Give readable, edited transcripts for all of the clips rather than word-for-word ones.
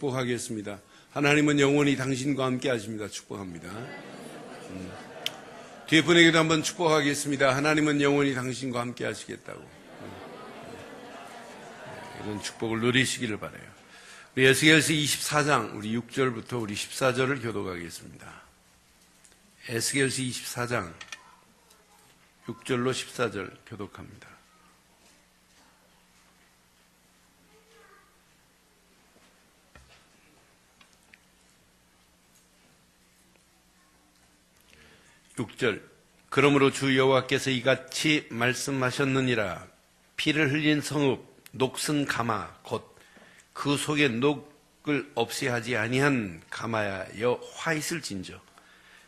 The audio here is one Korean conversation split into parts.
축복하겠습니다. 하나님은 영원히 당신과 함께 하십니다. 축복합니다. 뒤에 분에게도 한번 축복하겠습니다. 하나님은 영원히 당신과 함께 하시겠다고. 이런 축복을 누리시기를 바라요. 우리 에스겔서 24장 우리 6절부터 우리 14절을 교독하겠습니다. 에스겔서 24장 6절로 14절 교독합니다. 그러므로 주 여호와께서 이같이 말씀하셨느니라. 피를 흘린 성읍 녹슨 가마 곧 그 속에 녹을 없이 하지 아니한 가마여 화 있을진저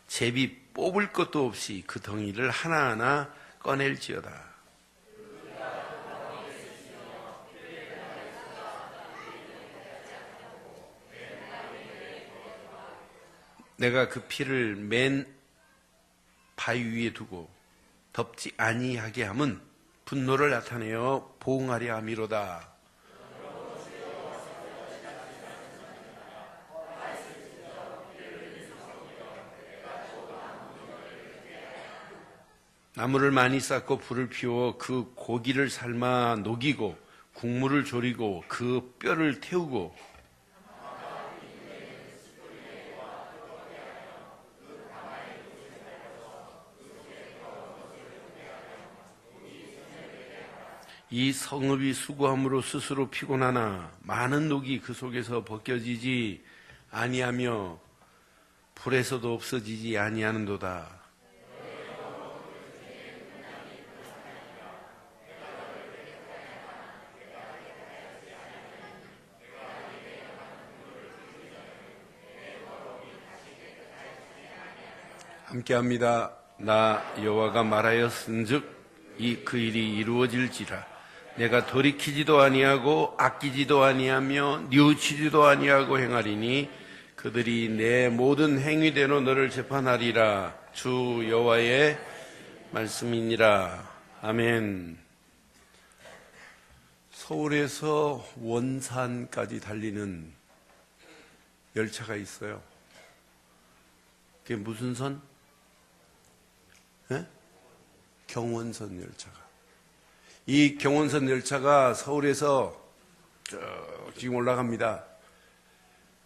제비 뽑을 것도 없이 그 덩이를 하나하나 꺼낼지어다. 내가 그 피를 맨 바위 위에 두고 덮지 아니하게 함은 분노를 나타내어 보응하려 함이로다. 나무를 많이 쌓고 불을 피워 그 고기를 삶아 녹이고 국물을 졸이고 그 뼈를 태우고 이 성읍이 수고함으로 스스로 피곤하나 많은 녹이 그 속에서 벗겨지지 아니하며 불에서도 없어지지 아니하는도다. 함께합니다. 나 여호와가 말하였은즉 그 일이 이루어질지라. 내가 돌이키지도 아니하고 아끼지도 아니하며 뉘우치지도 아니하고 행하리니 그들이 내 모든 행위대로 너를 재판하리라. 주 여호와의 말씀이니라. 아멘. 서울에서 원산까지 달리는 열차가 있어요. 그게 무슨 선? 경원선 열차가. 이 경원선 열차가 서울에서 쭉 지금 올라갑니다.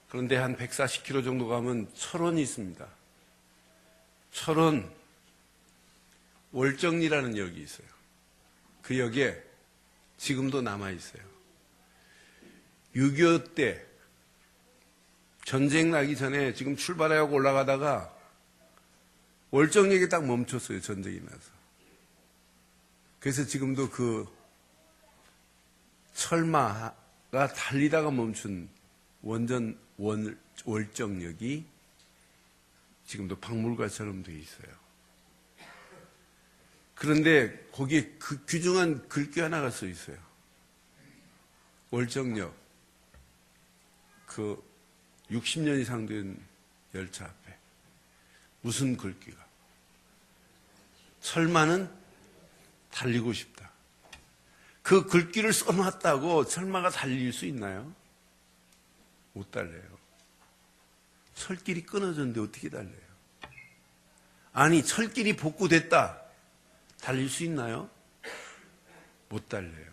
그런데 한 140km 정도 가면 철원이 있습니다. 철원 월정리라는 역이 있어요. 그 역에 지금도 남아있어요. 6.25 때 전쟁 나기 전에 지금 출발하고 올라가다가 월정역에 딱 멈췄어요. 전쟁이 나서. 그래서 지금도 그 철마가 달리다가 멈춘 월정역이 지금도 박물관처럼 되어 있어요. 그런데 거기에 그 귀중한 글귀 하나가 써 있어요. 월정역 그 60년 이상 된 열차 앞에 무슨 글귀가? 철마는 달리고 싶다. 그 글귀를 써놨다고 철마가 달릴 수 있나요? 못 달려요. 철길이 끊어졌는데 어떻게 달려요? 아니, 철길이 복구됐다. 달릴 수 있나요? 못 달려요.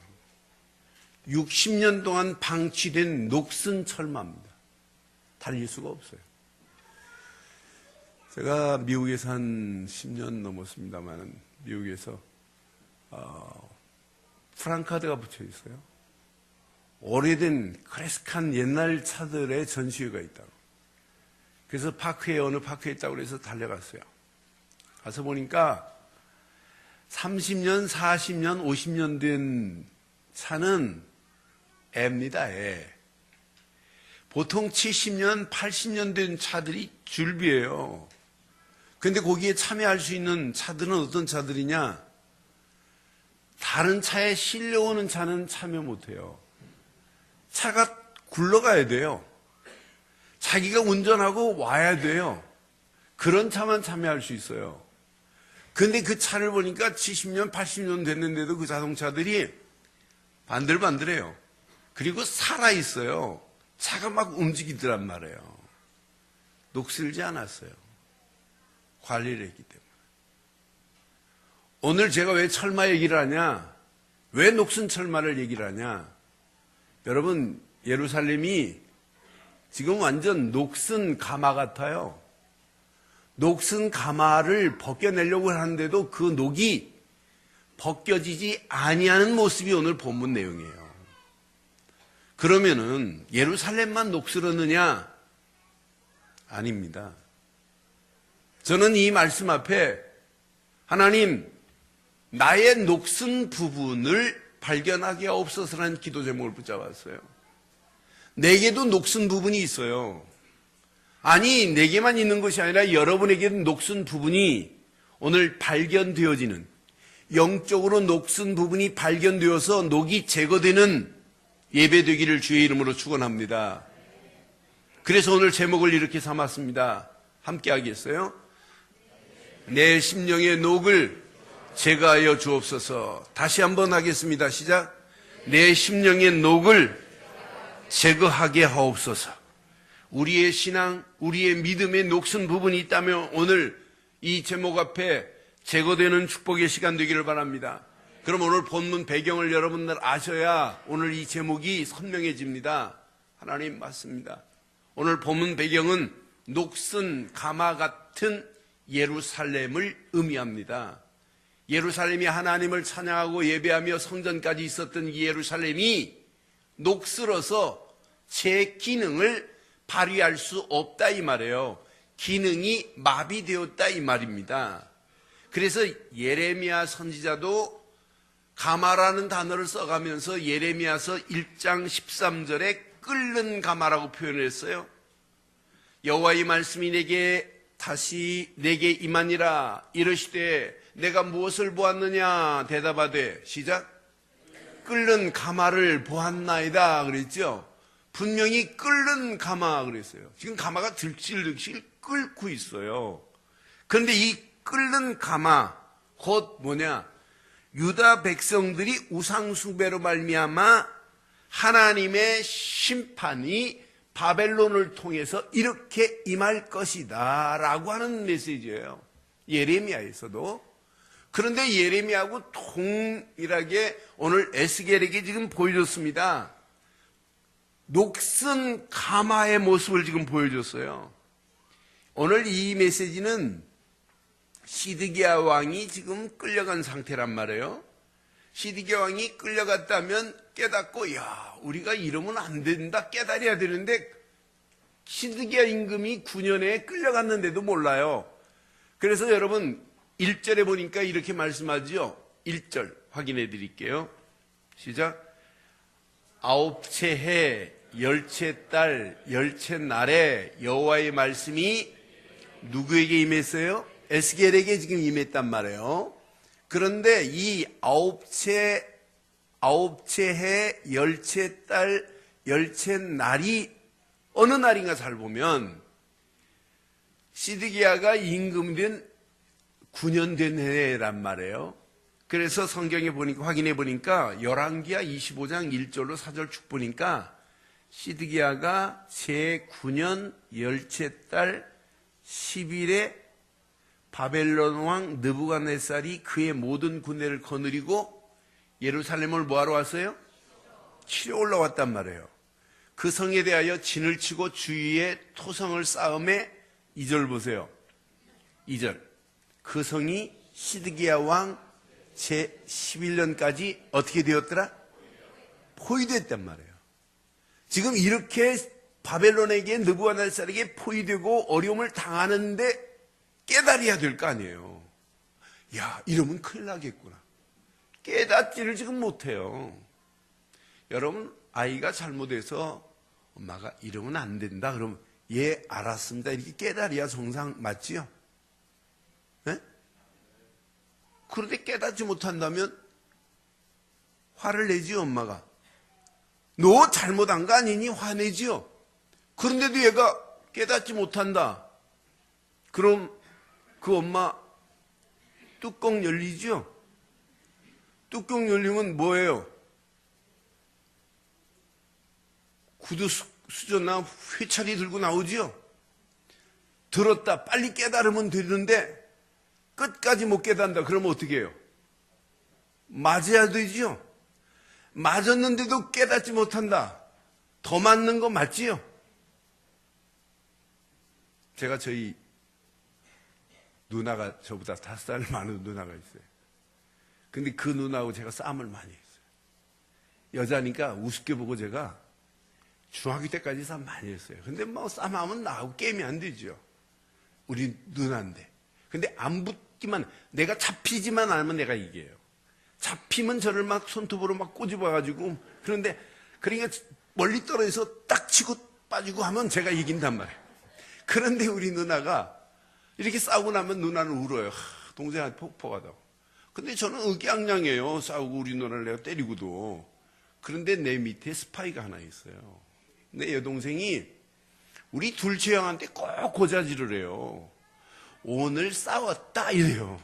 60년 동안 방치된 녹슨 철마입니다. 달릴 수가 없어요. 제가 미국에서 한 10년 넘었습니다만 미국에서 프랑카드가 붙여 있어요. 오래된 클래식한 옛날 차들의 전시회가 있다고. 그래서 어느 파크에 있다고 그래서 달려갔어요. 가서 보니까 30년, 40년, 50년 된 차는 애입니다, 애. 보통 70년, 80년 된 차들이 줄비예요. 근데 거기에 참여할 수 있는 차들은 어떤 차들이냐? 다른 차에 실려오는 차는 참여 못해요. 차가 굴러가야 돼요. 자기가 운전하고 와야 돼요. 그런 차만 참여할 수 있어요. 근데 그 차를 보니까 70년, 80년 됐는데도 그 자동차들이 반들반들해요. 그리고 살아있어요. 차가 막 움직이더란 말이에요. 녹슬지 않았어요. 관리를 했기 때문에. 오늘 제가 왜 철마 얘기를 하냐? 왜 녹슨 철마를 얘기를 하냐? 여러분, 예루살렘이 지금 완전 녹슨 가마 같아요. 녹슨 가마를 벗겨내려고 하는데도 그 녹이 벗겨지지 아니하는 모습이 오늘 본문 내용이에요. 그러면은 예루살렘만 녹슬었느냐? 아닙니다. 저는 이 말씀 앞에 하나님, 나의 녹슨 부분을 발견하게 하옵소서라는 기도 제목을 붙잡았어요. 내게도 녹슨 부분이 있어요. 아니, 내게만 있는 것이 아니라 여러분에게도 녹슨 부분이 오늘 발견되어지는, 영적으로 녹슨 부분이 발견되어서 녹이 제거되는 예배되기를 주의 이름으로 축원합니다. 그래서 오늘 제목을 이렇게 삼았습니다. 함께 하겠어요? 내 심령의 녹을 제거하여 주옵소서. 다시 한번 하겠습니다. 시작. 내 심령의 녹을 제거하게 하옵소서. 우리의 신앙, 우리의 믿음의 녹슨 부분이 있다면 오늘 이 제목 앞에 제거되는 축복의 시간 되기를 바랍니다. 그럼 오늘 본문 배경을 여러분들 아셔야 오늘 이 제목이 선명해집니다. 하나님 맞습니다. 오늘 본문 배경은 녹슨 가마 같은 예루살렘을 의미합니다. 예루살렘이 하나님을 찬양하고 예배하며 성전까지 있었던 이 예루살렘이 녹슬어서 제 기능을 발휘할 수 없다 이 말이에요. 기능이 마비되었다 이 말입니다. 그래서 예레미야 선지자도 가마라는 단어를 써가면서 예레미야서 1장 13절에 끓는 가마라고 표현했어요. 여호와의 말씀이 내게 임하니라. 이르시되 내가 무엇을 보았느냐? 대답하되 시작. 끓는 가마를 보았나이다 그랬죠. 분명히 끓는 가마 그랬어요. 지금 가마가 들실들실 끓고 있어요. 그런데 이 끓는 가마 곧 뭐냐? 유다 백성들이 우상 숭배로 말미암아 하나님의 심판이 바벨론을 통해서 이렇게 임할 것이다 라고 하는 메시지예요. 예레미야에서도. 그런데 예레미야하고 동일하게 오늘 에스겔에게 지금 보여줬습니다. 녹슨 가마의 모습을 지금 보여줬어요. 오늘 이 메시지는 시드기야 왕이 지금 끌려간 상태란 말이에요. 시드기야 왕이 끌려갔다면 깨닫고 야 우리가 이러면 안 된다 깨달아야 되는데 시드기야 임금이 9년에 끌려갔는데도 몰라요. 그래서 여러분 1절에 보니까 이렇게 말씀하죠. 1절 확인해 드릴게요. 시작. 아홉째 해 열째 달 열째 날에 여호와의 말씀이 누구에게 임했어요? 에스겔에게 지금 임했단 말이에요. 그런데 이 아홉째 해 열째 달 열째 날이 어느 날인가 잘 보면 시드기야가 임금된 9년 된 해란 말이에요. 그래서 성경에 보니까 확인해 보니까 열왕기하 25장 1절로 4절 쭉 보니까 시드기야가 제9년 열째 달 10일에 바벨론 왕 느부갓네살이 그의 모든 군대를 거느리고 예루살렘을 뭐하러 왔어요? 치러 올라왔단 말이에요. 그 성에 대하여 진을 치고 주위에 토성을 쌓음에 2절 보세요. 2절 그 성이 시드기야 왕 제11년까지 어떻게 되었더라? 포위됐단 말이에요. 지금 이렇게 바벨론에게 느부갓네살에게 포위되고 어려움을 당하는데 깨달아야 될 거 아니에요. 야 이러면 큰일 나겠구나. 깨닫지를 지금 못해요. 여러분 아이가 잘못해서 엄마가 이러면 안 된다 그러면 예 알았습니다 이렇게 깨달아야 정상 맞지요? 네? 그런데 깨닫지 못한다면 화를 내지요 엄마가. 너 잘못한 거 아니니 화내지요. 그런데도 얘가 깨닫지 못한다. 그럼 그 엄마 뚜껑 열리죠? 뚜껑 열리면 뭐예요? 구두 수저나 회차리 들고 나오지요. 들었다 빨리 깨달으면 되는데 끝까지 못 깨닫는다. 그러면 어떻게 해요? 맞아야 되지요. 맞았는데도 깨닫지 못한다. 더 맞는 거 맞지요? 제가 저희 누나가 저보다 5살 많은 누나가 있어요. 근데 그 누나하고 제가 싸움을 많이 했어요. 여자니까 우습게 보고 제가 중학교 때까지 싸움 많이 했어요. 근데 뭐 싸움하면 나하고 게임이 안 되죠. 우리 누나인데. 근데 안 붙기만, 내가 잡히지만 않으면 내가 이겨요. 잡히면 저를 막 손톱으로 막 꼬집어가지고, 그런데, 그러니까 멀리 떨어져서 딱 치고 빠지고 하면 제가 이긴단 말이에요. 그런데 우리 누나가 이렇게 싸우고 나면 누나는 울어요. 동생한테 폭폭하다고. 근데 저는 의기양양해요. 싸우고 우리 누나를 내가 때리고도. 그런데 내 밑에 스파이가 하나 있어요. 내 여동생이 우리 둘째 형한테 꼭 고자질을 해요. 오늘 싸웠다 이래요.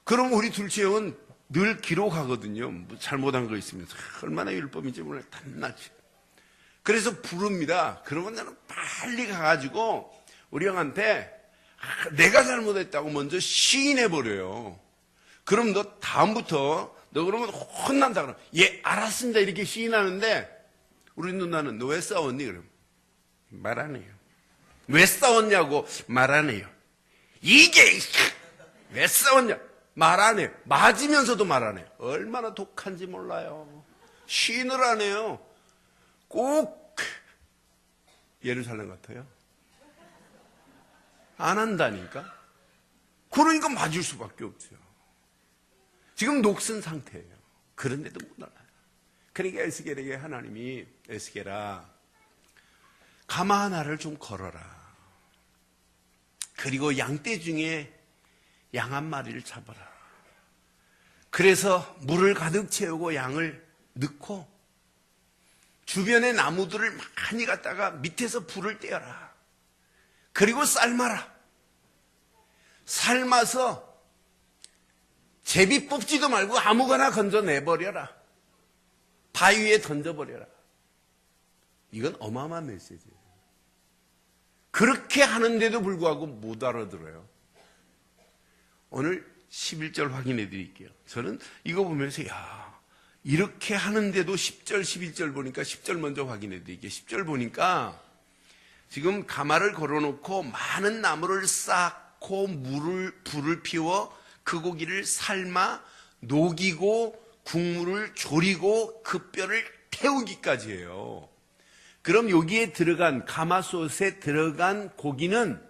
그럼 우리 둘째 형은 늘 기록하거든요. 뭐 잘못한 거 있으면 얼마나 율법인지 몰라요. 단낮에. 그래서 부릅니다. 그러면 나는 빨리 가가지고 우리 형한테 내가 잘못했다고 먼저 시인해버려요. 그럼 너 다음부터 너 그러면 혼난다 그러면 예 알았습니다 이렇게 시인하는데 우리 누나는 너 왜 싸웠니? 그럼 말 안 해요. 왜 싸웠냐고 말 안 해요. 이게 왜 싸웠냐 말 안 해요. 맞으면서도 말 안 해요. 얼마나 독한지 몰라요. 시인을 안 해요. 꼭 예루살렘 같아요. 안 한다니까. 그러니까 맞을 수밖에 없죠. 지금 녹슨 상태예요. 그런데도 못 알아요. 그러니까 에스겔에게 하나님이 에스겔아 가마 하나를 좀 걸어라. 그리고 양떼 중에 양 한 마리를 잡아라. 그래서 물을 가득 채우고 양을 넣고 주변의 나무들을 많이 갖다가 밑에서 불을 떼어라. 그리고 삶아라. 삶아서 제비 뽑지도 말고 아무거나 건져내버려라. 바위에 던져버려라. 이건 어마어마한 메시지예요. 그렇게 하는데도 불구하고 못 알아들어요. 오늘 11절 확인해 드릴게요. 저는 이거 보면서 야 이렇게 하는데도 10절 11절 보니까 10절 먼저 확인해 드릴게요. 10절 보니까 지금 가마를 걸어놓고 많은 나무를 쌓고 불을 피워 그 고기를 삶아 녹이고 국물을 졸이고 그 뼈를 태우기까지 해요. 그럼 여기에 들어간 가마솥에 들어간 고기는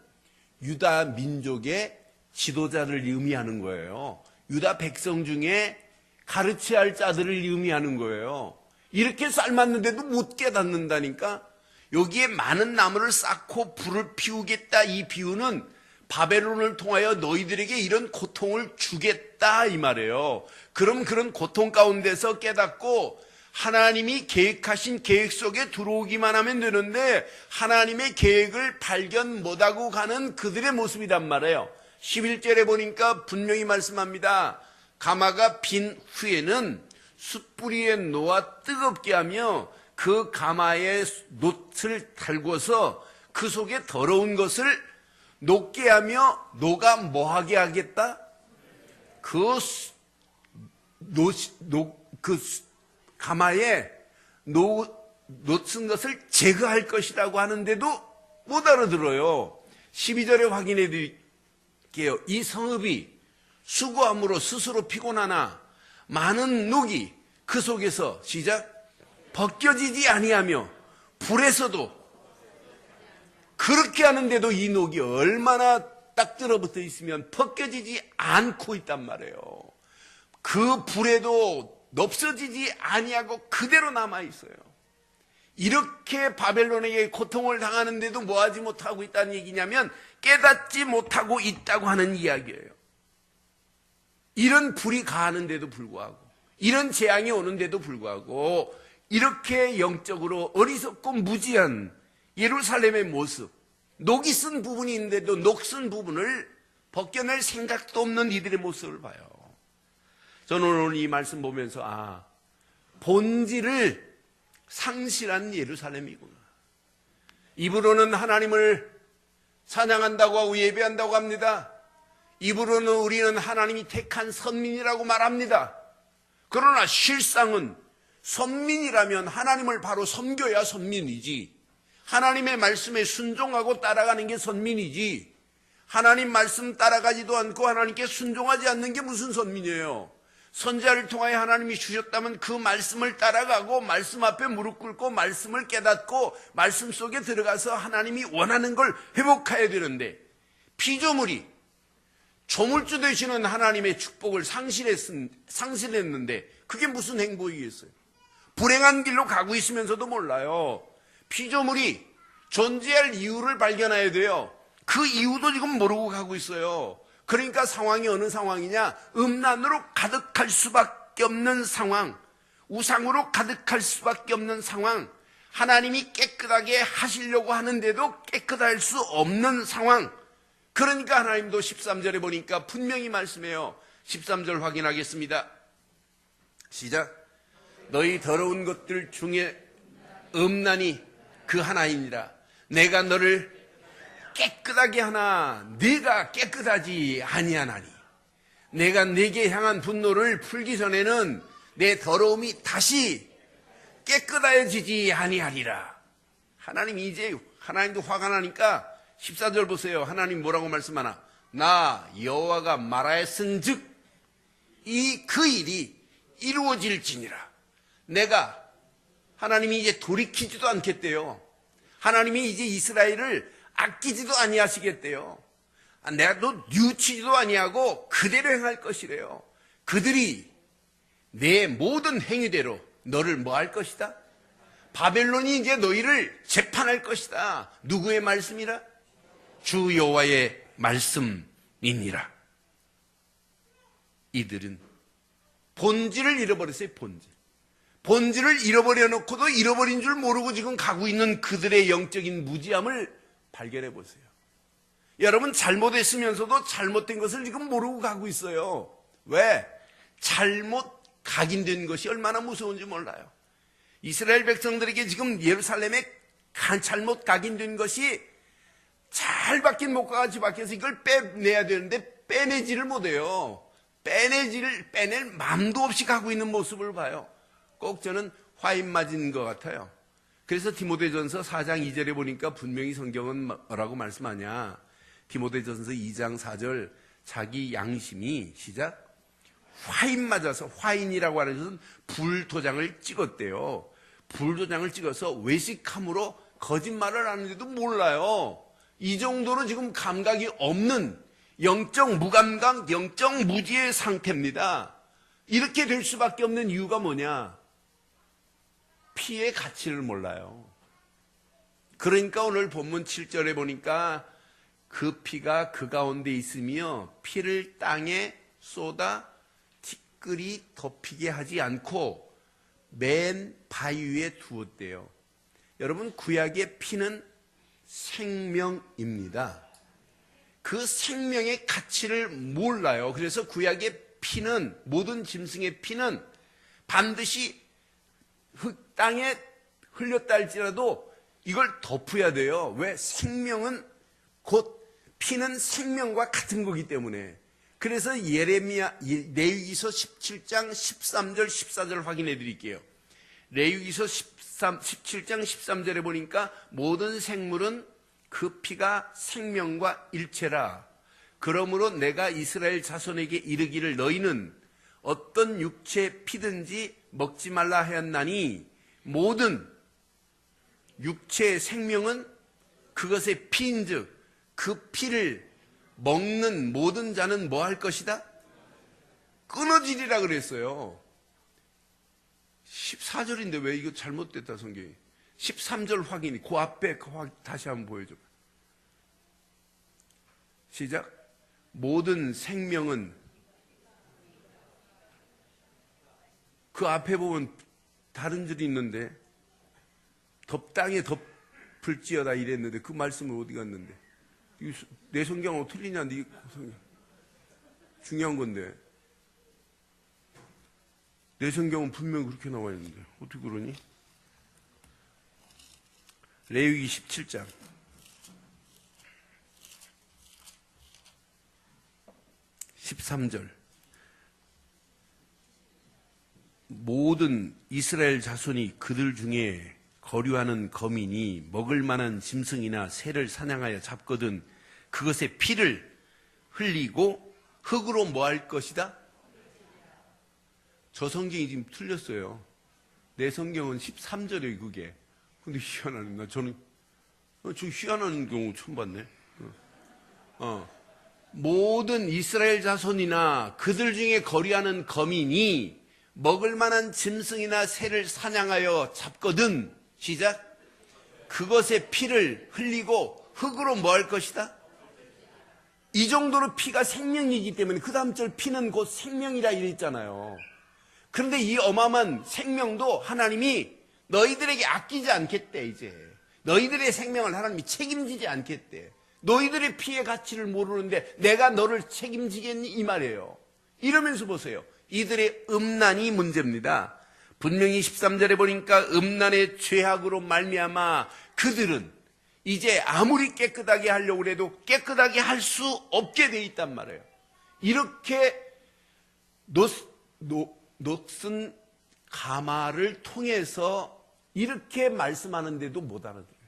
유다 민족의 지도자를 의미하는 거예요. 유다 백성 중에 가르쳐야 할 자들을 의미하는 거예요. 이렇게 삶았는데도 못 깨닫는다니까. 여기에 많은 나무를 쌓고 불을 피우겠다 이 비유는 바벨론을 통하여 너희들에게 이런 고통을 주겠다 이 말이에요. 그럼 그런 고통 가운데서 깨닫고 하나님이 계획하신 계획 속에 들어오기만 하면 되는데 하나님의 계획을 발견 못하고 가는 그들의 모습이란 말이에요. 11절에 보니까 분명히 말씀합니다. 가마가 빈 후에는 숯불 위에 놓아 뜨겁게 하며 그 가마에 놋을 달궈서 그 속에 더러운 것을 녹게 하며 녹아 뭐하게 하겠다? 그 가마에 놓은 것을 제거할 것이라고 하는데도 못 알아들어요. 12절에 확인해 드릴게요. 이 성읍이 수고함으로 스스로 피곤하나 많은 녹이 그 속에서 시작 벗겨지지 아니하며 불에서도 그렇게 하는데도 이 녹이 얼마나 딱 들어붙어 있으면 벗겨지지 않고 있단 말이에요. 그 불에도 없어지지 아니하고 그대로 남아 있어요. 이렇게 바벨론에게 고통을 당하는데도 뭐하지 못하고 있다는 얘기냐면 깨닫지 못하고 있다고 하는 이야기예요. 이런 불이 가하는데도 불구하고 이런 재앙이 오는데도 불구하고 이렇게 영적으로 어리석고 무지한 예루살렘의 모습, 녹이 쓴 부분이 있는데도 녹슨 부분을 벗겨낼 생각도 없는 이들의 모습을 봐요. 저는 오늘 이 말씀 보면서 본질을 상실한 예루살렘이구나. 입으로는 하나님을 찬양한다고 하고 예배한다고 합니다. 입으로는 우리는 하나님이 택한 선민이라고 말합니다. 그러나 실상은 선민이라면 하나님을 바로 섬겨야 선민이지, 하나님의 말씀에 순종하고 따라가는 게 선민이지, 하나님 말씀 따라가지도 않고 하나님께 순종하지 않는 게 무슨 선민이에요. 선지자를 통하여 하나님이 주셨다면 그 말씀을 따라가고 말씀 앞에 무릎 꿇고 말씀을 깨닫고 말씀 속에 들어가서 하나님이 원하는 걸 회복해야 되는데, 피조물이 조물주 되시는 하나님의 축복을 상실했는데 그게 무슨 행복이겠어요? 불행한 길로 가고 있으면서도 몰라요. 피조물이 존재할 이유를 발견해야 돼요. 그 이유도 지금 모르고 가고 있어요. 그러니까 상황이 어느 상황이냐? 음란으로 가득할 수밖에 없는 상황, 우상으로 가득할 수밖에 없는 상황, 하나님이 깨끗하게 하시려고 하는데도 깨끗할 수 없는 상황. 그러니까 하나님도 13절에 보니까 분명히 말씀해요. 13절 확인하겠습니다. 시작. 너희 더러운 것들 중에 음란이 그 하나이니라. 내가 너를 깨끗하게 하나 네가 깨끗하지 아니하나니. 내가 네게 향한 분노를 풀기 전에는 내 더러움이 다시 깨끗해지지 아니하리라. 하나님이 이제, 하나님도 화가 나니까 14절 보세요. 하나님 뭐라고 말씀하나? 나 여호와가 말하였은즉 이 그 일이 이루어질지니라. 내가, 하나님이 이제 돌이키지도 않겠대요. 하나님이 이제 이스라엘을 아끼지도 아니하시겠대요. 내가 너 뉘우치지도 아니하고 그대로 행할 것이래요. 그들이 내 모든 행위대로 너를 뭐 할 것이다? 바벨론이 이제 너희를 재판할 것이다. 누구의 말씀이라? 주 여호와의 말씀이니라. 이들은 본질을 잃어버렸어요. 본질을 잃어버려 놓고도 잃어버린 줄 모르고 지금 가고 있는 그들의 영적인 무지함을 발견해 보세요. 여러분, 잘못했으면서도 잘못된 것을 지금 모르고 가고 있어요. 왜? 잘못 각인된 것이 얼마나 무서운지 몰라요. 이스라엘 백성들에게 지금 예루살렘에 잘못 각인된 것이 잘 박힌 목과 같이 박혀서 이걸 빼내야 되는데 빼내지를 못해요. 빼낼 마음도 없이 가고 있는 모습을 봐요. 꼭 저는 화인 맞은 것 같아요. 그래서 디모데전서 4장 2절에 보니까 분명히 성경은 뭐라고 말씀하냐? 디모데전서 2장 4절, 자기 양심이, 시작, 화인 맞아서, 화인이라고 하는 것은 불도장을 찍었대요. 불도장을 찍어서 외식함으로 거짓말을 하는데도 몰라요. 이 정도로 지금 감각이 없는 영적 무감각, 영적 무지의 상태입니다. 이렇게 될 수밖에 없는 이유가 뭐냐? 피의 가치를 몰라요. 그러니까 오늘 본문 7절에 보니까 그 피가 그 가운데 있으며 피를 땅에 쏟아 티끌이 덮이게 하지 않고 맨 바위 위에 두었대요. 여러분, 구약의 피는 생명입니다. 그 생명의 가치를 몰라요. 그래서 구약의 피는, 모든 짐승의 피는 반드시 땅에 흘렸다 할지라도 이걸 덮어야 돼요. 왜? 생명은 곧, 피는 생명과 같은 거기 때문에. 그래서 레위기서 17장 13절 14절 확인해 드릴게요. 레위기서 17장 13절에 보니까 모든 생물은 그 피가 생명과 일체라. 그러므로 내가 이스라엘 자손에게 이르기를 너희는 어떤 육체의 피든지 먹지 말라 하였나니 모든 육체의 생명은 그것의 피인즉 그 피를 먹는 모든 자는 뭐 할 것이다? 끊어지리라 그랬어요. 14절인데 왜 이거 잘못됐다 성경이. 13절 확인이, 그 앞에 다시 한번 보여줘. 시작. 모든 생명은, 그 앞에 보면 다른 줄이 있는데 땅에 덮을지어다 이랬는데 그 말씀은 어디 갔는데? 내 성경은 틀리냐? 네 성경. 중요한 건데. 내 성경은 분명 그렇게 나와 있는데 어떻게 그러니? 레위기 17장 13절. 모든 이스라엘 자손이 그들 중에 거류하는 거민이 먹을 만한 짐승이나 새를 사냥하여 잡거든 그것의 피를 흘리고 흙으로 뭐 할 것이다? 저 성경이 지금 틀렸어요. 내 성경은 13절에 그게. 근데 희한하네. 저는 희한한 경우 처음 봤네. 모든 이스라엘 자손이나 그들 중에 거류하는 거민이 먹을 만한 짐승이나 새를 사냥하여 잡거든, 시작. 그것의 피를 흘리고 흙으로 뭐 할 것이다? 이 정도로 피가 생명이기 때문에 그 다음 절 피는 곧 생명이라 이랬잖아요. 그런데 이 어마어마한 생명도 하나님이 너희들에게 아끼지 않겠대. 이제 너희들의 생명을 하나님이 책임지지 않겠대. 너희들의 피의 가치를 모르는데 내가 너를 책임지겠니? 이 말이에요. 이러면서 보세요. 이들의 음란이 문제입니다. 분명히 13절에 보니까 음란의 죄악으로 말미암아 그들은 이제 아무리 깨끗하게 하려고 해도 깨끗하게 할 수 없게 돼 있단 말이에요. 이렇게 녹슨 가마를 통해서 이렇게 말씀하는데도 못 알아들어요.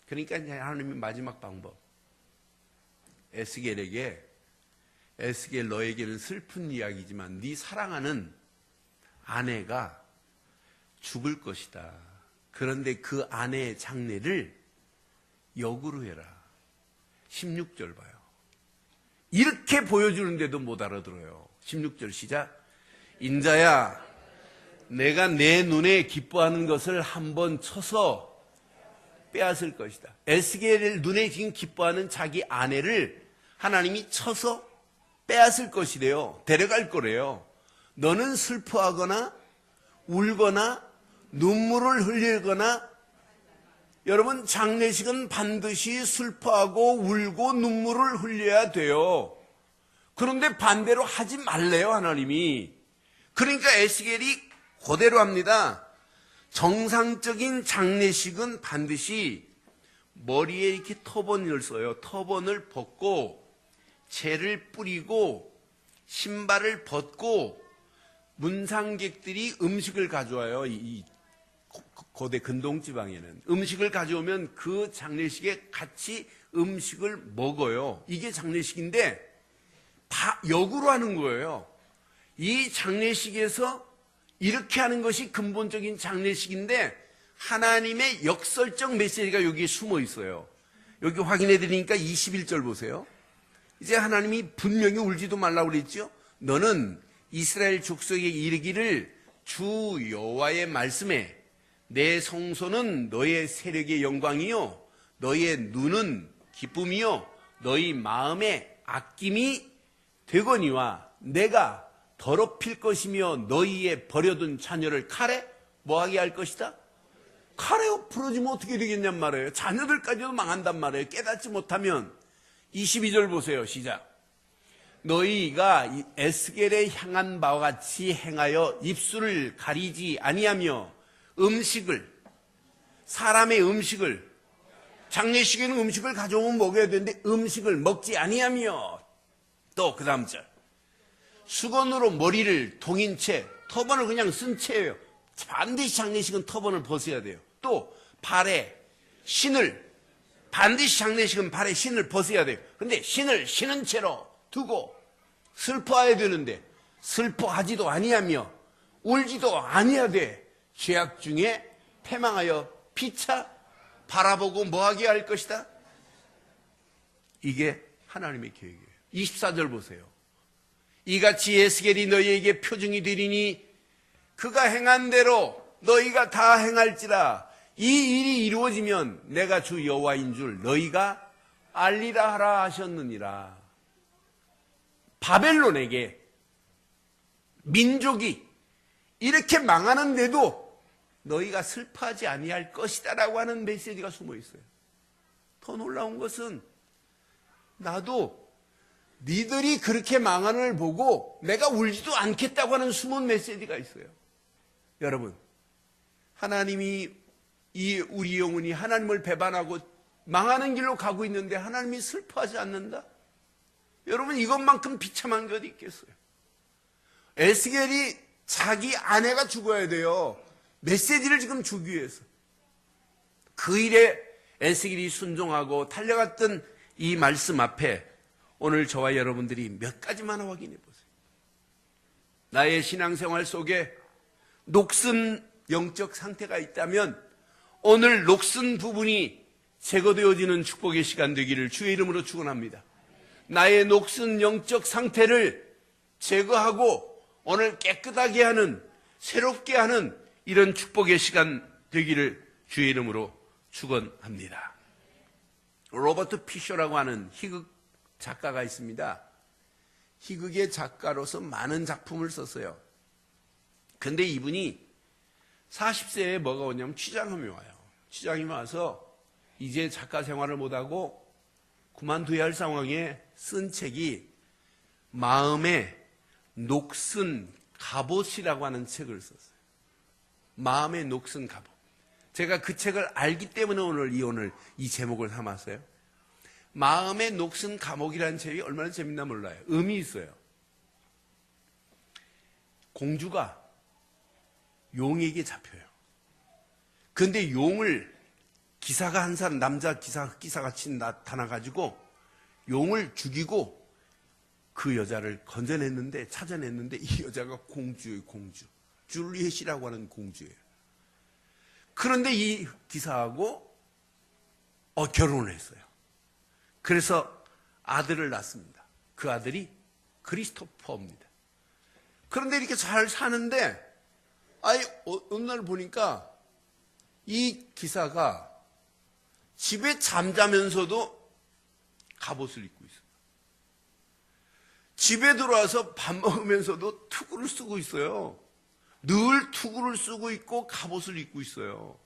그러니까 이제 하나님의 마지막 방법. 에스겔에게, 에스겔 너에게는 슬픈 이야기지만 네 사랑하는 아내가 죽을 것이다. 그런데 그 아내의 장례를 역으로 해라. 16절 봐요. 이렇게 보여주는데도 못 알아들어요. 16절 시작. 인자야, 내가 내 눈에 기뻐하는 것을 한번 쳐서 빼앗을 것이다. 에스겔의 눈에 지금 기뻐하는 자기 아내를 하나님이 쳐서 빼앗을 것이래요. 데려갈 거래요. 너는 슬퍼하거나 울거나 눈물을 흘리거나, 여러분 장례식은 반드시 슬퍼하고 울고 눈물을 흘려야 돼요. 그런데 반대로 하지 말래요, 하나님이. 그러니까 에스겔이 그대로 합니다. 정상적인 장례식은 반드시 머리에 이렇게 터번을 써요. 터번을 벗고 재를 뿌리고 신발을 벗고 문상객들이 음식을 가져와요. 이 고대 근동지방에는 음식을 가져오면 그 장례식에 같이 음식을 먹어요. 이게 장례식인데 역으로 하는 거예요. 이 장례식에서 이렇게 하는 것이 근본적인 장례식인데 하나님의 역설적 메시지가 여기에 숨어 있어요. 여기 확인해 드리니까 21절 보세요. 이제 하나님이 분명히 울지도 말라고 그랬죠. 너는 이스라엘 족속에 이르기를 주 여호와의 말씀에 내 성소는 너의 세력의 영광이요 너의 눈은 기쁨이요 너희 마음의 아낌이 되거니와 내가 더럽힐 것이며 너희의 버려둔 자녀를 칼에 뭐하게 할 것이다? 칼에 풀어주면 어떻게 되겠냔 말이에요. 자녀들까지도 망한단 말이에요. 깨닫지 못하면. 22절 보세요. 시작. 너희가 에스겔에 향한 바와 같이 행하여 입술을 가리지 아니하며 음식을, 사람의 음식을, 장례식에는 음식을 가져오면 먹어야 되는데 음식을 먹지 아니하며, 또 그 다음 절, 수건으로 머리를 동인 채, 터번을 그냥 쓴 채예요. 반드시 장례식은 터번을 벗어야 돼요. 또 발에 신을, 반드시 장례식은 발에 신을 벗어야 돼요. 근데 신을 신은 채로 두고 슬퍼해야 되는데 슬퍼하지도 아니하며 울지도 아니하되 죄악 중에 패망하여 피차 바라보고 뭐하게 할 것이다? 이게 하나님의 계획이에요. 24절 보세요. 이같이 에스겔이 너희에게 표징이 되리니 그가 행한 대로 너희가 다 행할지라. 이 일이 이루어지면 내가 주 여호와인 줄 너희가 알리라 하라 하셨느니라. 바벨론에게 민족이 이렇게 망하는데도 너희가 슬퍼하지 아니할 것이다라고 하는 메시지가 숨어 있어요. 더 놀라운 것은 나도 니들이 그렇게 망하는 걸 보고 내가 울지도 않겠다고 하는 숨은 메시지가 있어요. 여러분, 하나님이 이 우리 영혼이 하나님을 배반하고 망하는 길로 가고 있는데 하나님이 슬퍼하지 않는다? 여러분, 이것만큼 비참한 것 있겠어요? 에스겔이 자기 아내가 죽어야 돼요. 메시지를 지금 주기 위해서. 그 일에 에스겔이 순종하고 달려갔던 이 말씀 앞에 오늘 저와 여러분들이 몇 가지만 확인해 보세요. 나의 신앙생활 속에 녹슨 영적 상태가 있다면 오늘 녹슨 부분이 제거되어지는 축복의 시간 되기를 주의 이름으로 축원합니다. 나의 녹슨 영적 상태를 제거하고 오늘 깨끗하게 하는, 새롭게 하는 이런 축복의 시간 되기를 주의 이름으로 축원합니다. 로버트 피셔라고 하는 희극 작가가 있습니다. 희극의 작가로서 많은 작품을 썼어요. 근데 이분이 40세에 뭐가 오냐면 취장염이 와요. 취장이 와서 이제 작가 생활을 못하고 그만둬야 할 상황에 쓴 책이 마음의 녹슨 갑옷이라고 하는 책을 썼어요. 마음의 녹슨 갑옷. 제가 그 책을 알기 때문에 오늘 이 제목을 삼았어요. 마음의 녹슨 감옥이라는 책이 얼마나 재밌나 몰라요. 의미 있어요. 공주가 용에게 잡혀요. 그런데 용을 기사가 한 사람, 남자 기사같이 나타나가지고 용을 죽이고 그 여자를 건져냈는데, 찾아냈는데 이 여자가 공주예요, 공주. 줄리엣이라고 하는 공주예요. 그런데 이 기사하고 결혼을 했어요. 그래서 아들을 낳습니다. 그 아들이 크리스토퍼입니다. 그런데 이렇게 잘 사는데 어느 날 보니까 이 기사가 집에 잠자면서도 갑옷을 입고 있어요. 집에 들어와서 밥 먹으면서도 투구를 쓰고 있어요. 늘 투구를 쓰고 있고 갑옷을 입고 있어요.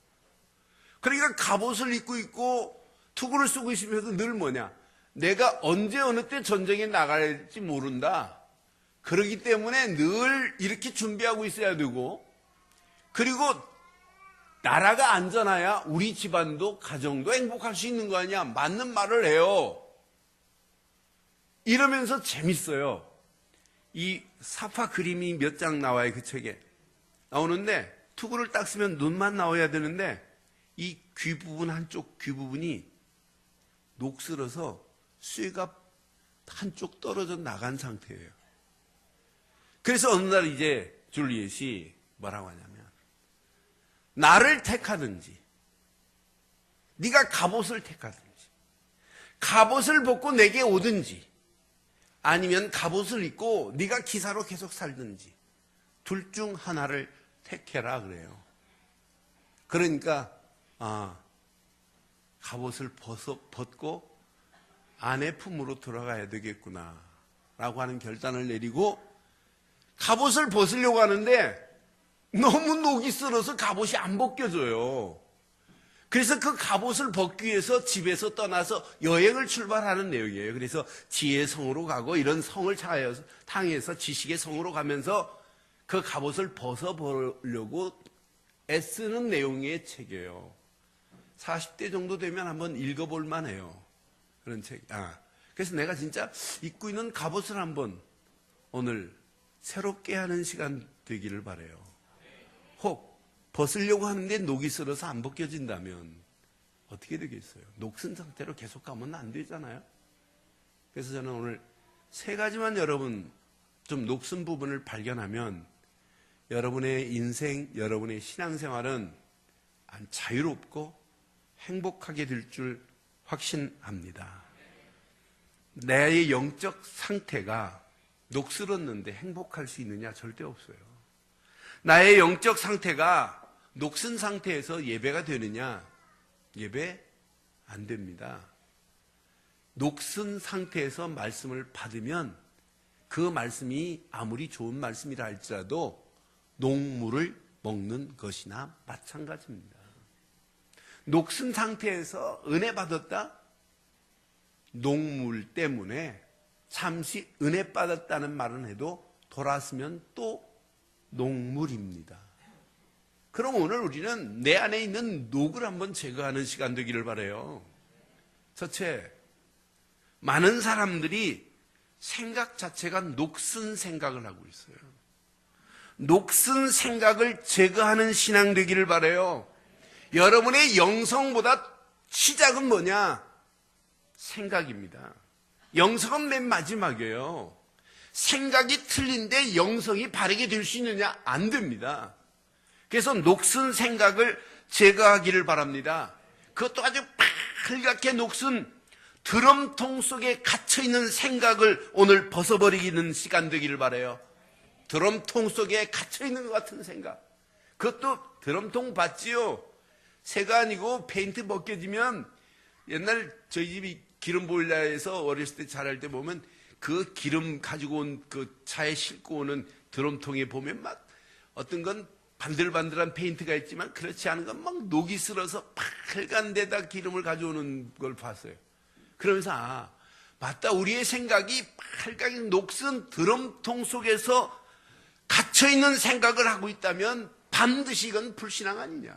그러니까 갑옷을 입고 있고 투구를 쓰고 있으면서 늘 뭐냐? 내가 언제 어느 때 전쟁에 나가야 될지 모른다. 그렇기 때문에 늘 이렇게 준비하고 있어야 되고, 그리고 나라가 안전해야 우리 집안도 가정도 행복할 수 있는 거 아니야. 맞는 말을 해요. 이러면서 재밌어요. 이 사파 그림이 몇 장 나와요. 그 책에 나오는데 투구를 딱 쓰면 눈만 나와야 되는데 이 귀 부분, 한쪽 귀 부분이 녹슬어서 쇠가 한쪽 떨어져 나간 상태예요. 그래서 어느 날 이제 줄리엣이 뭐라고 하냐면, 나를 택하든지 네가 갑옷을 택하든지 갑옷을 벗고 내게 오든지 아니면 갑옷을 입고 네가 기사로 계속 살든지 둘 중 하나를 택해라 그래요. 그러니까 갑옷을 벗고 아내 품으로 들어가야 되겠구나 라고 하는 결단을 내리고 갑옷을 벗으려고 하는데 너무 녹이 슬어서 갑옷이 안 벗겨져요. 그래서 그 갑옷을 벗기 위해서 집에서 떠나서 여행을 출발하는 내용이에요. 그래서 지혜의 성으로 가고 이런 성을 탕해서 지식의 성으로 가면서 그 갑옷을 벗어보려고 애쓰는 내용의 책이에요. 40대 정도 되면 한번 읽어볼 만해요. 그런 책. 그래서 내가 진짜 입고 있는 갑옷을 한번 오늘 새롭게 하는 시간 되기를 바라요. 혹 벗으려고 하는데 녹이 슬어서 안 벗겨진다면 어떻게 되겠어요? 녹슨 상태로 계속 가면 안 되잖아요. 그래서 저는 오늘 세 가지만 여러분 좀 녹슨 부분을 발견하면 여러분의 인생, 여러분의 신앙생활은 자유롭고 행복하게 될 줄 확신합니다. 내 영적 상태가 녹슬었는데 행복할 수 있느냐? 절대 없어요. 나의 영적 상태가 녹슨 상태에서 예배가 되느냐? 예배 안 됩니다. 녹슨 상태에서 말씀을 받으면 그 말씀이 아무리 좋은 말씀이라 할지라도 녹물을 먹는 것이나 마찬가지입니다. 녹슨 상태에서 은혜 받았다? 녹물 때문에 잠시 은혜 받았다는 말은 해도 돌아서면 또 녹물입니다. 그럼 오늘 우리는 내 안에 있는 녹을 한번 제거하는 시간 되기를 바라요. 첫째, 많은 사람들이 생각 자체가 녹슨 생각을 하고 있어요. 녹슨 생각을 제거하는 신앙 되기를 바라요. 여러분의 영성보다 시작은 뭐냐? 생각입니다. 영성은 맨 마지막이에요. 생각이 틀린데 영성이 바르게 될 수 있느냐? 안 됩니다. 그래서 녹슨 생각을 제거하기를 바랍니다. 그것도 아주 빨갛게 녹슨 드럼통 속에 갇혀있는 생각을 오늘 벗어버리는 시간 되기를 바라요. 드럼통 속에 갇혀있는 것 같은 생각. 그것도 드럼통 봤지요? 새가 아니고 페인트 벗겨지면 옛날 저희 집이 기름 보일러에서 어렸을 때 자랄 때 보면 그 기름 가지고 온 그 차에 싣고 오는 드럼통에 보면 막 어떤 건 반들반들한 페인트가 있지만 그렇지 않은 건 막 녹이 슬어서 빨간 데다 기름을 가져오는 걸 봤어요. 그러면서 맞다, 우리의 생각이 빨갛게 녹슨 드럼통 속에서 갇혀있는 생각을 하고 있다면 반드시 이건 불신앙 아니냐.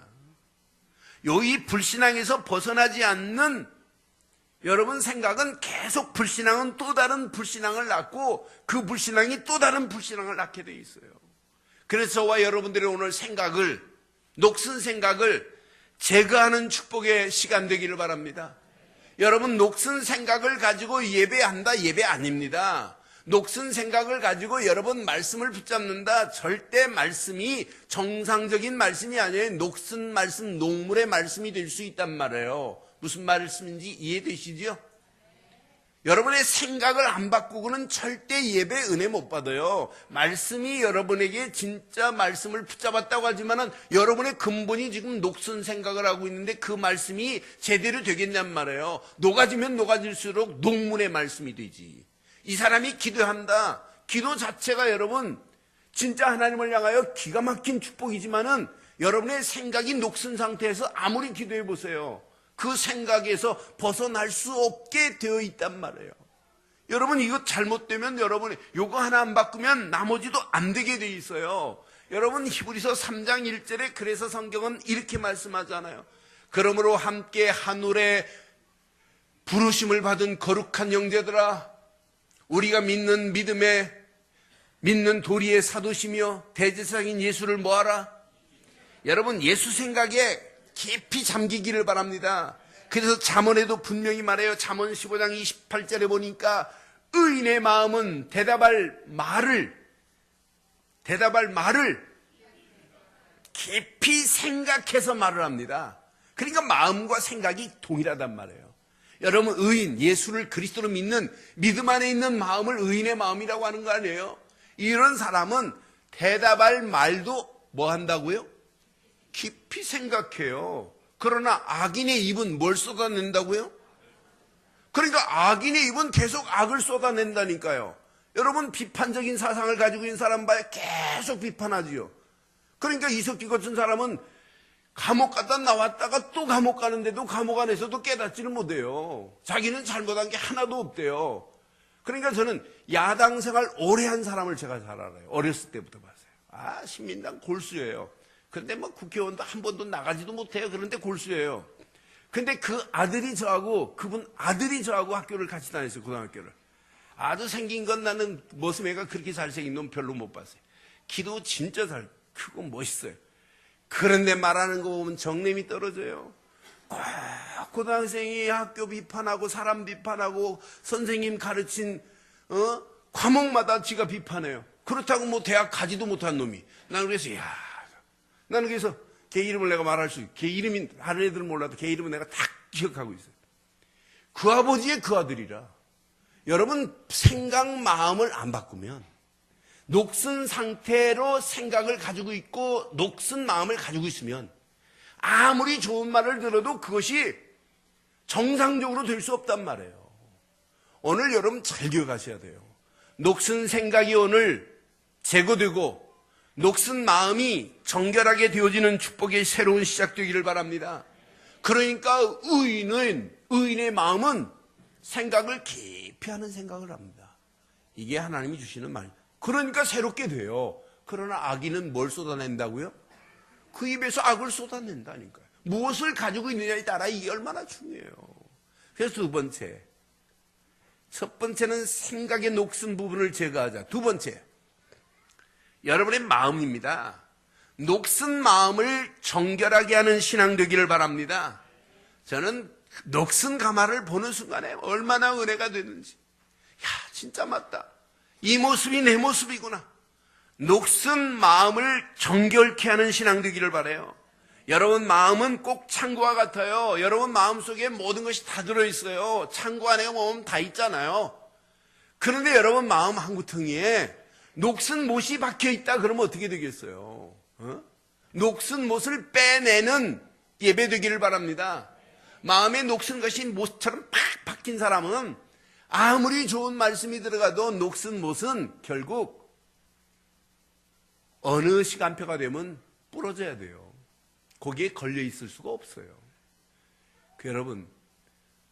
이 불신앙에서 벗어나지 않는 여러분 생각은 계속 불신앙은 또 다른 불신앙을 낳고 그 불신앙이 또 다른 불신앙을 낳게 돼 있어요. 그래서 저와 여러분들의 오늘 생각을, 녹슨 생각을 제거하는 축복의 시간 되기를 바랍니다. 여러분, 녹슨 생각을 가지고 예배한다, 예배 아닙니다. 녹슨 생각을 가지고 여러분 말씀을 붙잡는다, 절대 말씀이 정상적인 말씀이 아니에요. 녹슨 말씀, 녹물의 말씀이 될 수 있단 말이에요. 무슨 말씀인지 이해되시죠? 여러분의 생각을 안 바꾸고는 절대 예배 은혜 못 받아요. 말씀이 여러분에게 진짜 말씀을 붙잡았다고 하지만은 여러분의 근본이 지금 녹슨 생각을 하고 있는데 그 말씀이 제대로 되겠냔 말이에요. 녹아지면 녹아질수록 녹문의 말씀이 되지. 이 사람이 기도한다. 기도 자체가 여러분 진짜 하나님을 향하여 기가 막힌 축복이지만은 여러분의 생각이 녹슨 상태에서 아무리 기도해 보세요. 그 생각에서 벗어날 수 없게 되어 있단 말이에요. 여러분, 이거 잘못되면 여러분이 요거 하나 안 바꾸면 나머지도 안 되게 돼 있어요. 여러분, 히브리서 3장 1절에 그래서 성경은 이렇게 말씀하잖아요. 그러므로 함께 하늘에 부르심을 받은 거룩한 형제들아, 우리가 믿는 믿음에 믿는 도리의 사도시며 대제사장인 예수를 뭐하라? 여러분, 예수 생각에 깊이 잠기기를 바랍니다. 그래서 잠언에도 분명히 말해요. 잠언 15장 28절에 보니까 의인의 마음은 대답할 말을 깊이 생각해서 말을 합니다. 그러니까 마음과 생각이 동일하단 말이에요. 여러분, 의인, 예수를 그리스도로 믿는 믿음 안에 있는 마음을 의인의 마음이라고 하는 거 아니에요? 이런 사람은 대답할 말도 뭐 한다고요? 깊이 생각해요. 그러나 악인의 입은 뭘 쏟아낸다고요? 그러니까 악인의 입은 계속 악을 쏟아낸다니까요. 여러분, 비판적인 사상을 가지고 있는 사람 봐요. 계속 비판하지요. 그러니까 이석기 같은 사람은 감옥 갔다 나왔다가 또 감옥 가는데도 감옥 안에서도 깨닫지를 못해요. 자기는 잘못한 게 하나도 없대요. 그러니까 저는 야당 생활 오래 한 사람을 제가 잘 알아요. 어렸을 때부터 봤어요. 신민당 골수예요. 근데 뭐 국회의원도 한 번도 나가지도 못해요. 그런데 골수예요. 근데 그 아들이 저하고, 그분 아들이 저하고 학교를 같이 다녔어요. 고등학교를. 아주 생긴 건 나는 머슴애가 그렇게 잘생긴 놈 별로 못 봤어요. 키도 진짜 잘 크고 멋있어요. 그런데 말하는 거 보면 정념이 떨어져요. 고등학생이 학교 비판하고 사람 비판하고 선생님 가르친 과목마다 지가 비판해요. 그렇다고 뭐 대학 가지도 못한 놈이. 나는 그래서 걔 이름을 내가 말할 수 있어요. 걔 이름이 다른 애들은 몰라도 걔 이름은 내가 다 기억하고 있어요. 그 아버지의 그 아들이라. 여러분, 생각 마음을 안 바꾸면 녹슨 상태로 생각을 가지고 있고 녹슨 마음을 가지고 있으면 아무리 좋은 말을 들어도 그것이 정상적으로 될 수 없단 말이에요. 오늘 여러분 잘 기억하셔야 돼요. 녹슨 생각이 오늘 제거되고 녹슨 마음이 정결하게 되어지는 축복의 새로운 시작되기를 바랍니다. 그러니까 의인의 마음은 생각을 깊이 하는 생각을 합니다. 이게 하나님이 주시는 말. 그러니까 새롭게 돼요. 그러나 악인은 뭘 쏟아낸다고요? 그 입에서 악을 쏟아낸다니까요. 무엇을 가지고 있느냐에 따라 이게 얼마나 중요해요. 그래서 두 번째, 첫 번째는 생각의 녹슨 부분을 제거하자. 두 번째, 여러분의 마음입니다. 녹슨 마음을 정결하게 하는 신앙 되기를 바랍니다. 저는 녹슨 가마를 보는 순간에 얼마나 은혜가 되는지, 야, 진짜 맞다. 이 모습이 내 모습이구나. 녹슨 마음을 정결케 하는 신앙 되기를 바라요. 여러분 마음은 꼭 창고와 같아요. 여러분 마음속에 모든 것이 다 들어있어요. 창고 안에 보면 다 있잖아요. 그런데 여러분 마음 한구덩이에 녹슨 못이 박혀있다 그러면 어떻게 되겠어요? 녹슨 못을 빼내는 예배 되기를 바랍니다. 마음에 녹슨 것이 못처럼 팍 박힌 사람은 아무리 좋은 말씀이 들어가도 녹슨 못은 결국 어느 시간표가 되면 부러져야 돼요. 거기에 걸려 있을 수가 없어요. 여러분,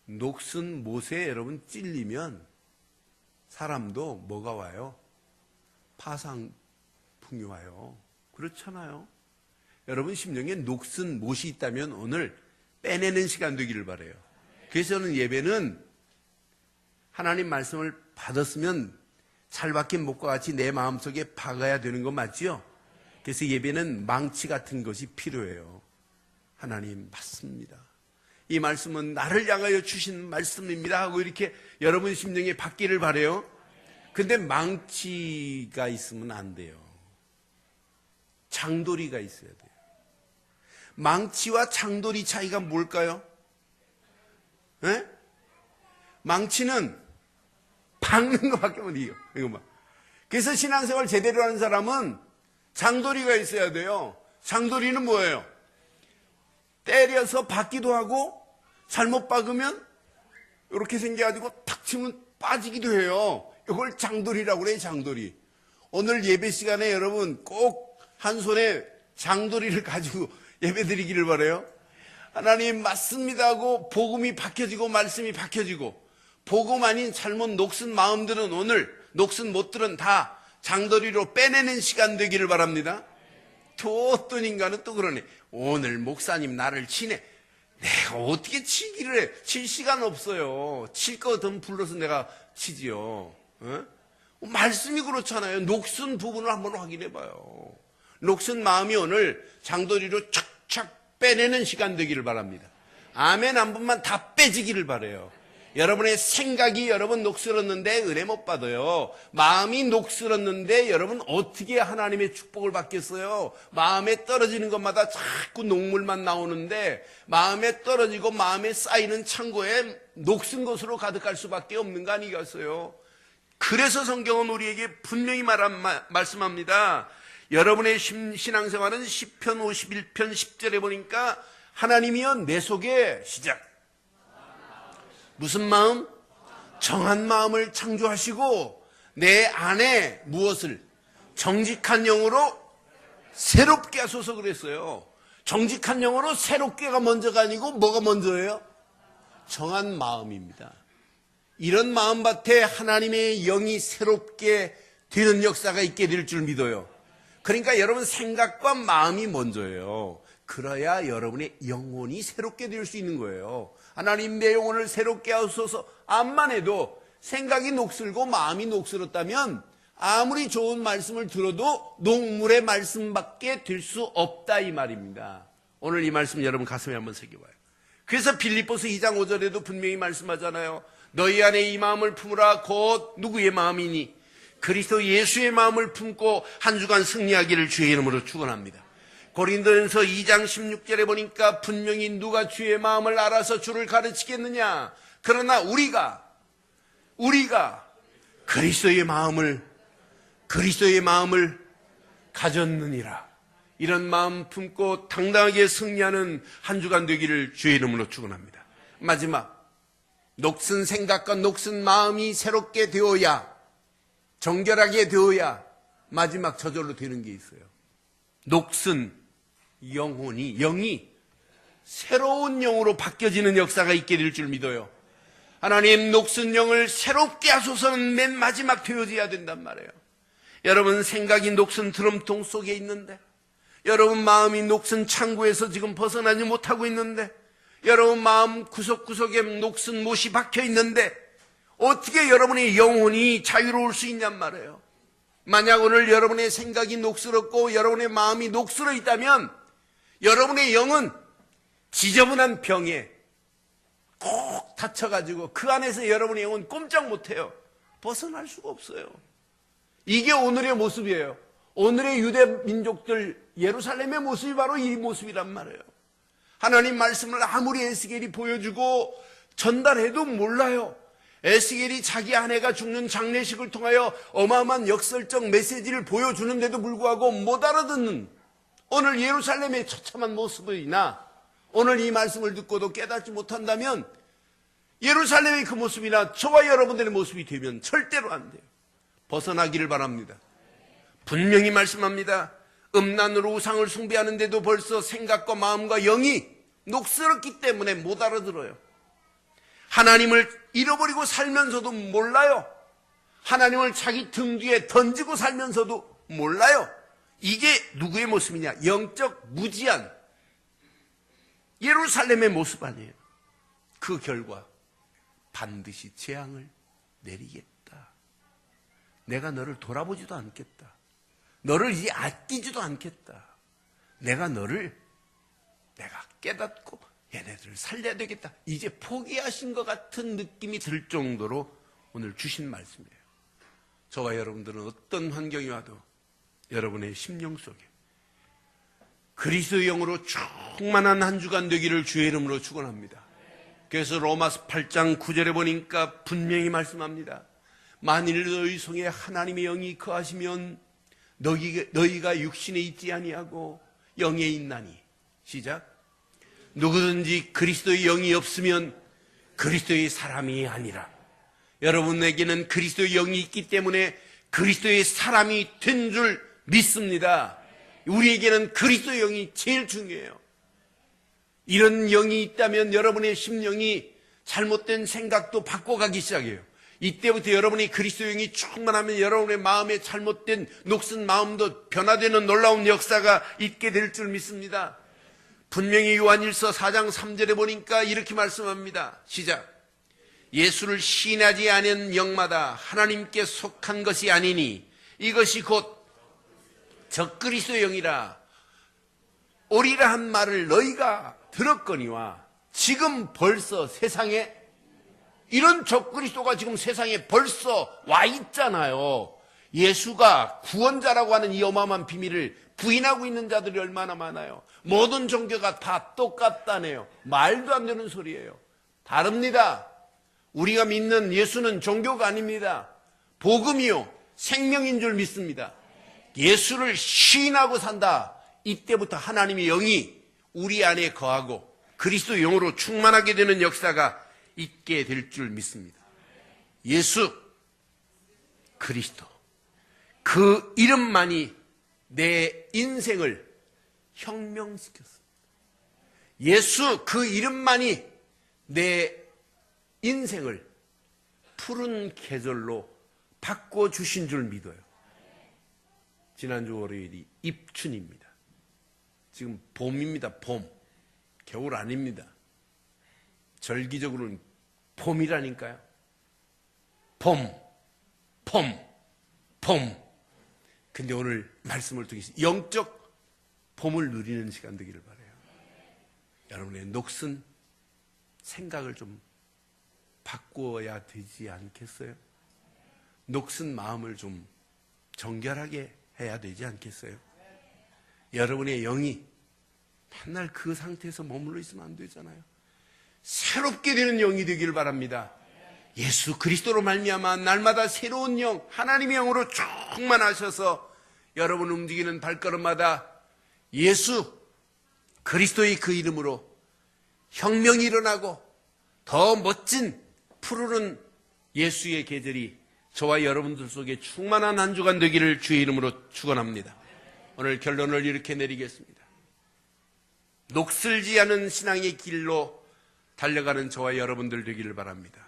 녹슨 못에 여러분 찔리면 사람도 뭐가 와요? 파상풍이 와요. 그렇잖아요. 여러분 심령에 녹슨 못이 있다면 오늘 빼내는 시간 되기를 바라요. 그래서 저는 예배는 하나님 말씀을 받았으면 잘 박힌 못과 같이 내 마음속에 박아야 되는 거 맞지요? 그래서 예배는 망치 같은 것이 필요해요. 하나님 맞습니다. 이 말씀은 나를 향하여 주신 말씀입니다 하고 이렇게 여러분 심령에 박기를 바라요. 근데 망치가 있으면 안 돼요. 장도리가 있어야 돼요. 망치와 장도리 차이가 뭘까요? 네? 망치는 박는 것밖에 못 이겨. 이거만. 그래서 신앙생활 제대로 하는 사람은 장도리가 있어야 돼요. 장도리는 뭐예요? 때려서 박기도 하고 잘못 박으면 이렇게 생겨가지고 탁 치면 빠지기도 해요. 이걸 장도리라고 그래요. 장도리. 오늘 예배 시간에 여러분 꼭 한 손에 장도리를 가지고 예배 드리기를 바라요. 하나님 맞습니다 하고 복음이 박혀지고 말씀이 박혀지고 복음 아닌 잘못 녹슨 마음들은 오늘 녹슨 못들은 다 장도리로 빼내는 시간 되기를 바랍니다. 또 어떤 인간은 또 그러네. 오늘 목사님 나를 치네. 내가 어떻게 치기를 해. 칠 시간 없어요. 칠 거든 불러서 내가 치지요. 말씀이 그렇잖아요. 녹슨 부분을 한번 확인해 봐요. 녹슨 마음이 오늘 장도리로 착착 빼내는 시간 되기를 바랍니다. 아멘 한 번만 다 빼지기를 바라요. 여러분의 생각이 여러분 녹슬었는데 은혜 못 받아요. 마음이 녹슬었는데 여러분 어떻게 하나님의 축복을 받겠어요? 마음에 떨어지는 것마다 자꾸 녹물만 나오는데 마음에 떨어지고 마음에 쌓이는 창고에 녹슨 것으로 가득할 수밖에 없는 거 아니겠어요? 그래서 성경은 우리에게 분명히 말씀합니다. 여러분의 신앙생활은 시편 51편 10절에 보니까 하나님이여 내 속에 시작. 무슨 마음? 정한 마음을 창조하시고 내 안에 무엇을? 정직한 영으로 새롭게 하소서 그랬어요. 정직한 영으로 새롭게가 먼저가 아니고 뭐가 먼저예요? 정한 마음입니다. 이런 마음밭에 하나님의 영이 새롭게 되는 역사가 있게 될 줄 믿어요. 그러니까 여러분 생각과 마음이 먼저예요. 그래야 여러분의 영혼이 새롭게 될 수 있는 거예요. 하나님 내 영혼을 새롭게 하소서 암만 해도 생각이 녹슬고 마음이 녹슬었다면 아무리 좋은 말씀을 들어도 녹물의 말씀밖에 될 수 없다 이 말입니다. 오늘 이 말씀 여러분 가슴에 한번 새겨봐요. 그래서 빌립보서 2장 5절에도 분명히 말씀하잖아요. 너희 안에 이 마음을 품으라 곧 누구의 마음이니? 그리스도 예수의 마음을 품고 한 주간 승리하기를 주의 이름으로 축원합니다. 고린도전서 2장 16절에 보니까 분명히 누가 주의 마음을 알아서 주를 가르치겠느냐. 그러나 우리가 그리스도의 마음을 가졌느니라. 이런 마음 품고 당당하게 승리하는 한 주간 되기를 주의 이름으로 축원합니다. 마지막 녹슨 생각과 녹슨 마음이 새롭게 되어야 정결하게 되어야 마지막 저절로 되는 게 있어요. 녹슨 영이 새로운 영으로 바뀌어지는 역사가 있게 될 줄 믿어요. 하나님 녹슨 영을 새롭게 하소서는 맨 마지막 되어져야 된단 말이에요. 여러분 생각이 녹슨 드럼통 속에 있는데 여러분 마음이 녹슨 창고에서 지금 벗어나지 못하고 있는데, 여러분 마음 구석구석에 녹슨 못이 박혀 있는데 어떻게 여러분의 영혼이 자유로울 수 있냔 말이에요. 만약 오늘 여러분의 생각이 녹슬었고 여러분의 마음이 녹슬어 있다면 여러분의 영은 지저분한 병에 꼭 다쳐가지고 그 안에서 여러분의 영은 꼼짝 못해요. 벗어날 수가 없어요. 이게 오늘의 모습이에요. 오늘의 유대 민족들 예루살렘의 모습이 바로 이 모습이란 말이에요. 하나님 말씀을 아무리 에스겔이 보여주고 전달해도 몰라요. 에스겔이 자기 아내가 죽는 장례식을 통하여 어마어마한 역설적 메시지를 보여주는데도 불구하고 못 알아듣는 오늘 예루살렘의 처참한 모습이나 오늘 이 말씀을 듣고도 깨닫지 못한다면 예루살렘의 그 모습이나 저와 여러분들의 모습이 되면 절대로 안 돼요. 벗어나기를 바랍니다. 분명히 말씀합니다. 음란으로 우상을 숭배하는데도 벌써 생각과 마음과 영이 녹슬었기 때문에 못 알아들어요. 하나님을 잃어버리고 살면서도 몰라요. 하나님을 자기 등 뒤에 던지고 살면서도 몰라요. 이게 누구의 모습이냐? 영적 무지한 예루살렘의 모습 아니에요. 그 결과 반드시 재앙을 내리겠다. 내가 너를 돌아보지도 않겠다. 너를 이제 아끼지도 않겠다. 내가 깨닫고 얘네들을 살려야 되겠다. 이제 포기하신 것 같은 느낌이 들 정도로 오늘 주신 말씀이에요. 저와 여러분들은 어떤 환경이 와도 여러분의 심령 속에 그리스도의 영으로 충만한 한 주간 되기를 주의 이름으로 축원합니다. 그래서 로마서 8장 9절에 보니까 분명히 말씀합니다. 만일 너희 속에 하나님의 영이 거하시면 너희가 육신에 있지 아니하고 영에 있나니. 시작. 누구든지 그리스도의 영이 없으면 그리스도의 사람이 아니라. 여러분에게는 그리스도의 영이 있기 때문에 그리스도의 사람이 된 줄 믿습니다. 우리에게는 그리스도의 영이 제일 중요해요. 이런 영이 있다면 여러분의 심령이 잘못된 생각도 바꿔가기 시작해요. 이때부터 여러분이 그리스도의 영이 충만하면 여러분의 마음에 잘못된 녹슨 마음도 변화되는 놀라운 역사가 있게 될 줄 믿습니다. 분명히 요한일서 4장 3절에 보니까 이렇게 말씀합니다. 시작. 예수를 시인하지 않은 영마다 하나님께 속한 것이 아니니 이것이 곧 적그리스도의 영이라. 오리라 한 말을 너희가 들었거니와 지금 벌써 세상에 이런 적그리스도가 지금 세상에 벌써 와 있잖아요. 예수가 구원자라고 하는 이 어마어마한 비밀을 부인하고 있는 자들이 얼마나 많아요. 모든 종교가 다 똑같다네요. 말도 안 되는 소리예요. 다릅니다. 우리가 믿는 예수는 종교가 아닙니다. 복음이요 생명인 줄 믿습니다. 예수를 시인하고 산다. 이때부터 하나님의 영이 우리 안에 거하고 그리스도 영으로 충만하게 되는 역사가 있게 될 줄 믿습니다. 예수 그리스도 그 이름만이 내 인생을 혁명시켰습니다. 예수 그 이름만이 내 인생을 푸른 계절로 바꿔주신 줄 믿어요. 지난주 월요일이 입춘입니다. 지금 봄입니다. 봄. 겨울 아닙니다. 절기적으로는 봄이라니까요. 봄. 근데 오늘 말씀을 통해서 영적 봄을 누리는 시간 되기를 바라요. 여러분의 녹슨 생각을 좀 바꾸어야 되지 않겠어요? 녹슨 마음을 좀 정결하게 해야 되지 않겠어요? 여러분의 영이 맨날 그 상태에서 머물러 있으면 안 되잖아요. 새롭게 되는 영이 되기를 바랍니다. 예수 그리스도로 말미암아 날마다 새로운 영, 하나님의 영으로 충만하셔서 여러분 움직이는 발걸음마다 예수 그리스도의 그 이름으로 혁명이 일어나고 더 멋진 푸르른 예수의 계절이 저와 여러분들 속에 충만한 한 주간 되기를 주의 이름으로 축원합니다. 오늘 결론을 이렇게 내리겠습니다. 녹슬지 않은 신앙의 길로 달려가는 저와 여러분들 되기를 바랍니다.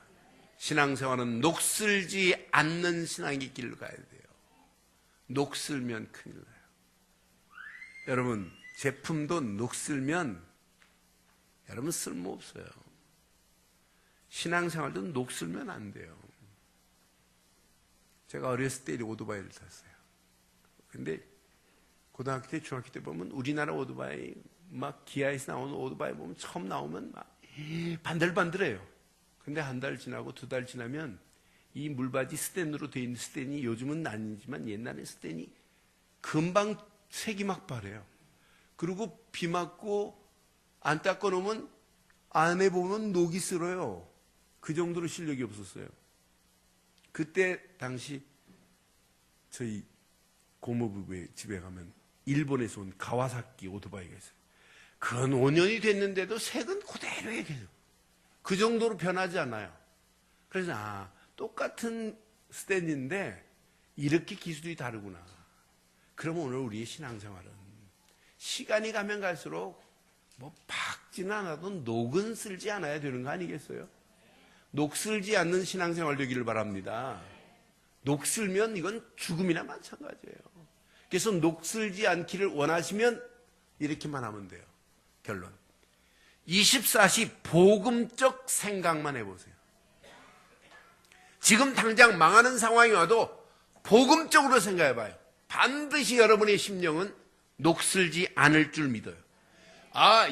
신앙생활은 녹슬지 않는 신앙의 길로 가야 돼요. 녹슬면 큰일 나요. 여러분, 제품도 녹슬면 여러분 쓸모없어요. 신앙생활도 녹슬면 안 돼요. 제가 어렸을 때 오토바이를 탔어요. 근데 고등학교 때, 중학교 때 보면 우리나라 오토바이, 막 기아에서 나오는 오토바이 보면 처음 나오면 막 반들반들해요. 근데 한 달 지나고 두 달 지나면 이 물바지 스텐으로 돼 있는 스텐이 요즘은 아니지만 옛날에 스텐이 금방 색이 막 바래요. 그리고 비 맞고 안 닦아 놓으면 안에 보면 녹이 슬어요. 그 정도로 실력이 없었어요. 그때 당시 저희 고모부부의 집에 가면 일본에서 온 가와사키 오토바이가 있어요. 그건 5년이 됐는데도 색은 그대로예요. 계속. 그 정도로 변하지 않아요. 그래서 똑같은 스탠인데 이렇게 기술이 다르구나. 그러면 오늘 우리의 신앙생활은 시간이 가면 갈수록 뭐 박지는 않아도 녹은 쓸지 않아야 되는 거 아니겠어요? 녹슬지 않는 신앙생활 되기를 바랍니다. 녹슬면 이건 죽음이나 마찬가지예요. 그래서 녹슬지 않기를 원하시면 이렇게만 하면 돼요. 결론. 24시 복음적 생각만 해보세요. 지금 당장 망하는 상황이 와도 복음적으로 생각해봐요. 반드시 여러분의 심령은 녹슬지 않을 줄 믿어요.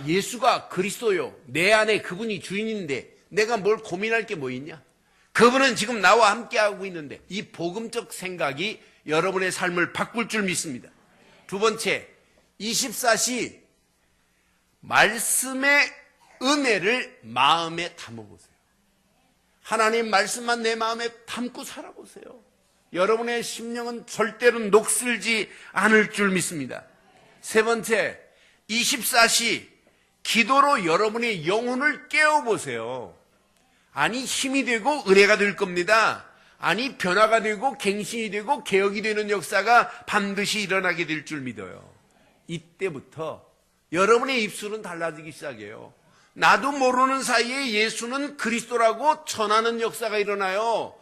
예수가 그리스도요. 내 안에 그분이 주인인데 내가 뭘 고민할 게 뭐 있냐? 그분은 지금 나와 함께하고 있는데 이 복음적 생각이 여러분의 삶을 바꿀 줄 믿습니다. 두 번째, 24시 말씀의 은혜를 마음에 담아보세요. 하나님 말씀만 내 마음에 담고 살아보세요. 여러분의 심령은 절대로 녹슬지 않을 줄 믿습니다. 세 번째, 24시 기도로 여러분의 영혼을 깨워보세요. 아니 힘이 되고 은혜가 될 겁니다. 아니 변화가 되고 갱신이 되고 개혁이 되는 역사가 반드시 일어나게 될 줄 믿어요. 이때부터 여러분의 입술은 달라지기 시작해요. 나도 모르는 사이에 예수는 그리스도라고 전하는 역사가 일어나요.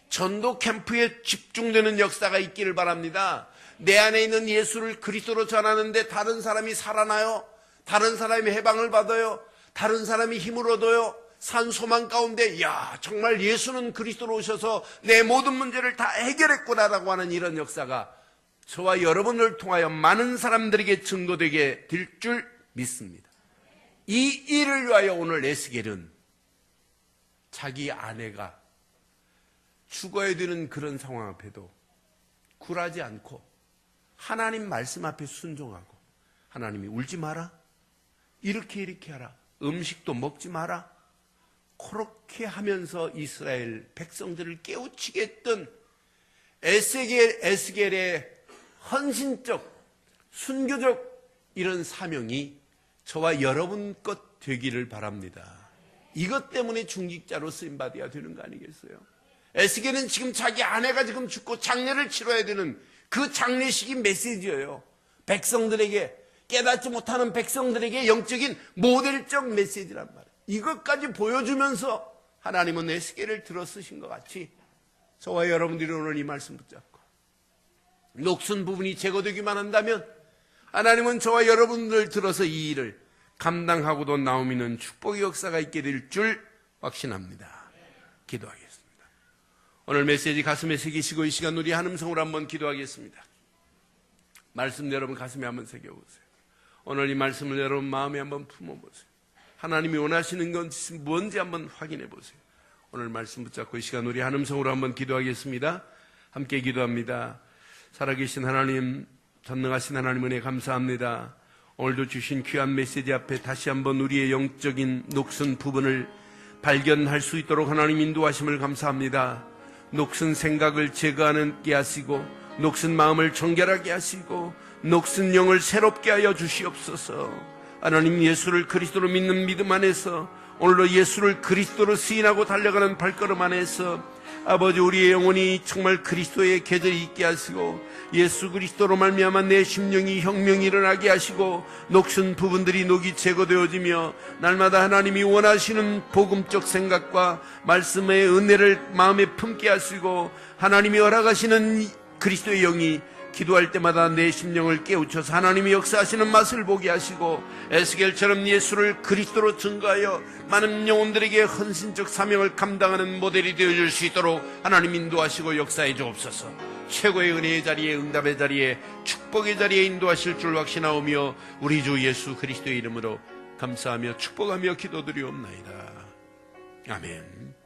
전도 캠프에 집중되는 역사가 있기를 바랍니다. 내 안에 있는 예수를 그리스도로 전하는데 다른 사람이 살아나요. 다른 사람이 해방을 받아요. 다른 사람이 힘을 얻어요. 산 소망 가운데 정말 예수는 그리스도로 오셔서 내 모든 문제를 다 해결했구나라고 하는 이런 역사가 저와 여러분을 통하여 많은 사람들에게 증거되게 될 줄 믿습니다. 이 일을 위하여 오늘 에스겔은 자기 아내가 죽어야 되는 그런 상황 앞에도 굴하지 않고 하나님 말씀 앞에 순종하고, 하나님이 울지 마라, 이렇게 하라, 음식도 먹지 마라, 그렇게 하면서 이스라엘 백성들을 깨우치게 했던 에스겔의 헌신적, 순교적 이런 사명이 저와 여러분 것 되기를 바랍니다. 이것 때문에 중직자로 쓰임받아야 되는 거 아니겠어요? 에스겔은 지금 자기 아내가 지금 죽고 장례를 치러야 되는 그 장례식이 메시지예요. 백성들에게, 깨닫지 못하는 백성들에게 영적인 모델적 메시지란 말이에요. 이것까지 보여주면서 하나님은 에스겔을 들어 쓰신 것 같이 저와 여러분들이 오늘 이 말씀 붙잡고 녹슨 부분이 제거되기만 한다면 하나님은 저와 여러분들 들어서 이 일을 감당하고도 나오미는 축복의 역사가 있게 될 줄 확신합니다. 기도하겠습니다. 오늘 메시지 가슴에 새기시고 이 시간 우리 한음성으로 한번 기도하겠습니다. 말씀 여러분 가슴에 한번 새겨보세요. 오늘 이 말씀을 여러분 마음에 한번 품어보세요. 하나님이 원하시는 것이 뭔지 한번 확인해 보세요. 오늘 말씀 붙잡고 이 시간 우리 한음성으로 한번 기도하겠습니다. 함께 기도합니다. 살아계신 하나님, 전능하신 하나님 은혜 감사합니다. 오늘도 주신 귀한 메시지 앞에 다시 한번 우리의 영적인 녹슨 부분을 발견할 수 있도록 하나님 인도하심을 감사합니다. 녹슨 생각을 제거하게 하시고 녹슨 마음을 정결하게 하시고 녹슨 영을 새롭게 하여 주시옵소서. 하나님, 예수를 그리스도로 믿는 믿음 안에서 오늘도 예수를 그리스도로 시인하고 달려가는 발걸음 안에서 아버지, 우리의 영혼이 정말 그리스도의 계절이 있게 하시고 예수 그리스도로 말미암아 내 심령이 혁명이 일어나게 하시고 녹슨 부분들이 녹이 제거되어지며 날마다 하나님이 원하시는 복음적 생각과 말씀의 은혜를 마음에 품게 하시고 하나님이 허락하시는 그리스도의 영이 기도할 때마다 내 심령을 깨우쳐서 하나님이 역사하시는 맛을 보게 하시고 에스겔처럼 예수를 그리스도로 증거하여 많은 영혼들에게 헌신적 사명을 감당하는 모델이 되어줄 수 있도록 하나님 인도하시고 역사해 주옵소서. 최고의 은혜의 자리에, 응답의 자리에, 축복의 자리에 인도하실 줄 확신하오며 우리 주 예수 그리스도의 이름으로 감사하며 축복하며 기도드리옵나이다. 아멘.